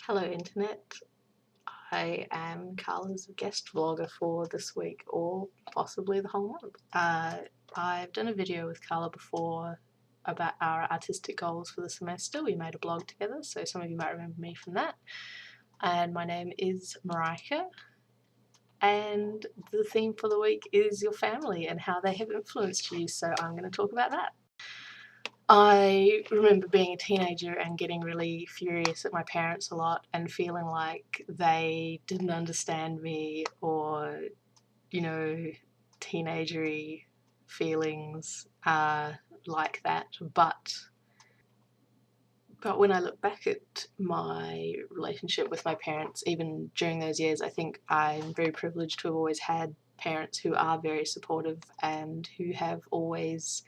Hello Internet, I am Carla's guest vlogger for this week or possibly the whole month. I've done a video with Carla before about our artistic goals for the semester. We made a blog together, so some of you might remember me from that. And my name is Marijke, and the theme for the week is your family and how they have influenced you, so I'm going to talk about that. I remember being a teenager and getting really furious at my parents a lot and feeling like they didn't understand me or, teenagery feelings like that. But when I look back at my relationship with my parents, even during those years, I think I'm very privileged to have always had parents who are very supportive and who have always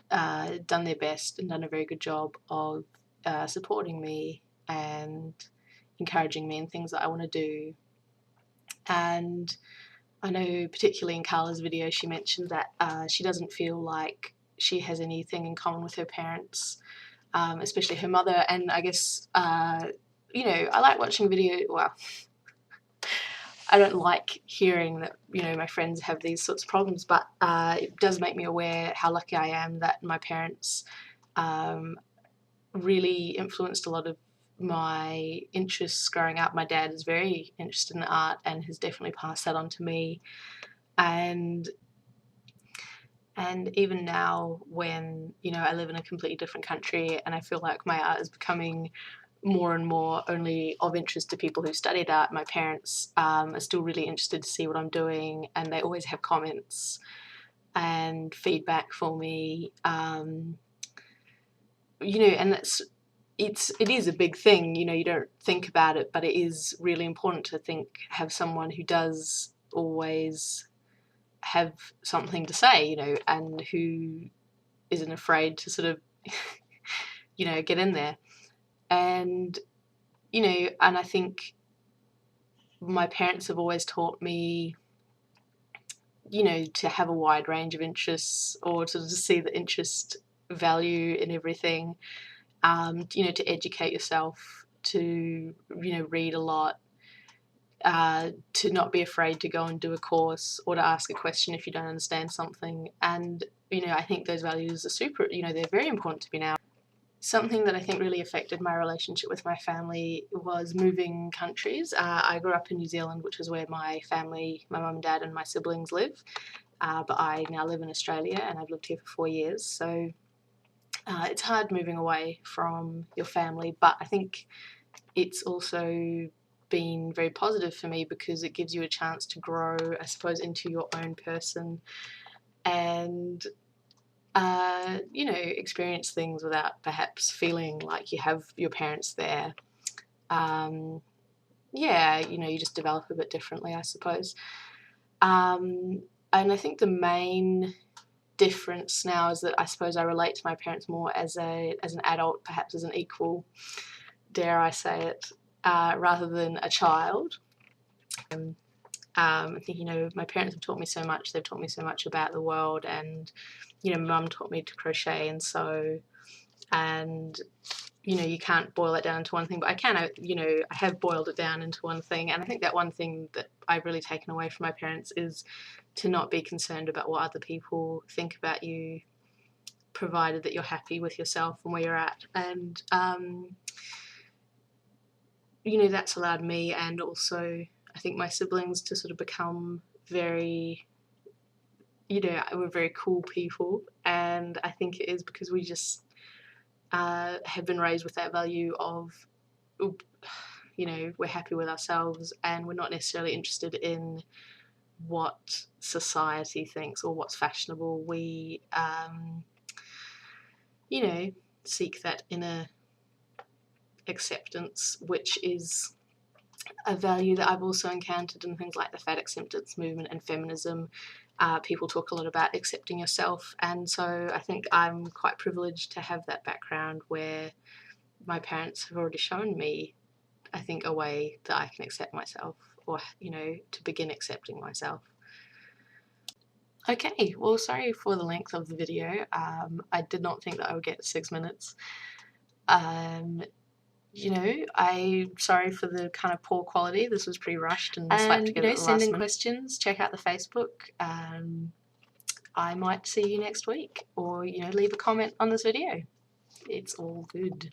done their best and done a very good job of supporting me and encouraging me in things that I want to do. And I know particularly in Carla's video she mentioned that she doesn't feel like she has anything in common with her parents, especially her mother. And I guess, I like watching well, I don't like hearing that, my friends have these sorts of problems, but it does make me aware how lucky I am that my parents really influenced a lot of my interests growing up. My dad is very interested in art and has definitely passed that on to me. And even now when, I live in a completely different country and I feel like my art is becoming more and more only of interest to people who studied art, my parents are still really interested to see what I'm doing, and they always have comments and feedback for me. And it is a big thing, you don't think about it, but it is really important to have someone who does always have something to say, and who isn't afraid to sort of, get in there. And, and I think my parents have always taught me, to have a wide range of interests, or to see the interest value in everything, to educate yourself, to, read a lot, to not be afraid to go and do a course or to ask a question if you don't understand something. And, I think those values are they're very important to me now. Something that I think really affected my relationship with my family was moving countries. I grew up in New Zealand, which is where my family, my mum and dad and my siblings live, but I now live in Australia and I've lived here for 4 years, so it's hard moving away from your family, but I think it's also been very positive for me because it gives you a chance to grow, I suppose, into your own person and experience things without perhaps feeling like you have your parents there. You just develop a bit differently, I suppose. And I think the main difference now is that I suppose I relate to my parents more as an adult, perhaps as an equal, dare I say it, rather than a child. I think, my parents have taught me so much. They've taught me so much about the world, and, mum taught me to crochet and sew, and, you can't boil it down to one thing, but I have boiled it down into one thing. And I think that one thing that I've really taken away from my parents is to not be concerned about what other people think about you, provided that you're happy with yourself and where you're at. And, that's allowed me and also I think my siblings to sort of become very, we're very cool people, and I think it is because we just have been raised with that value of, we're happy with ourselves and we're not necessarily interested in what society thinks or what's fashionable. We, seek that inner acceptance, which is a value that I've also encountered in things like the fat acceptance movement and feminism. People talk a lot about accepting yourself, and so I think I'm quite privileged to have that background where my parents have already shown me, I think, a way that I can accept myself, or, to begin accepting myself. Okay, well, sorry for the length of the video. I did not think that I would get 6 minutes. you know, I'm sorry for the kind of poor quality. This was pretty rushed and slapped together at the send last in minute. Questions. Check out the Facebook. I might see you next week, or leave a comment on this video. It's all good.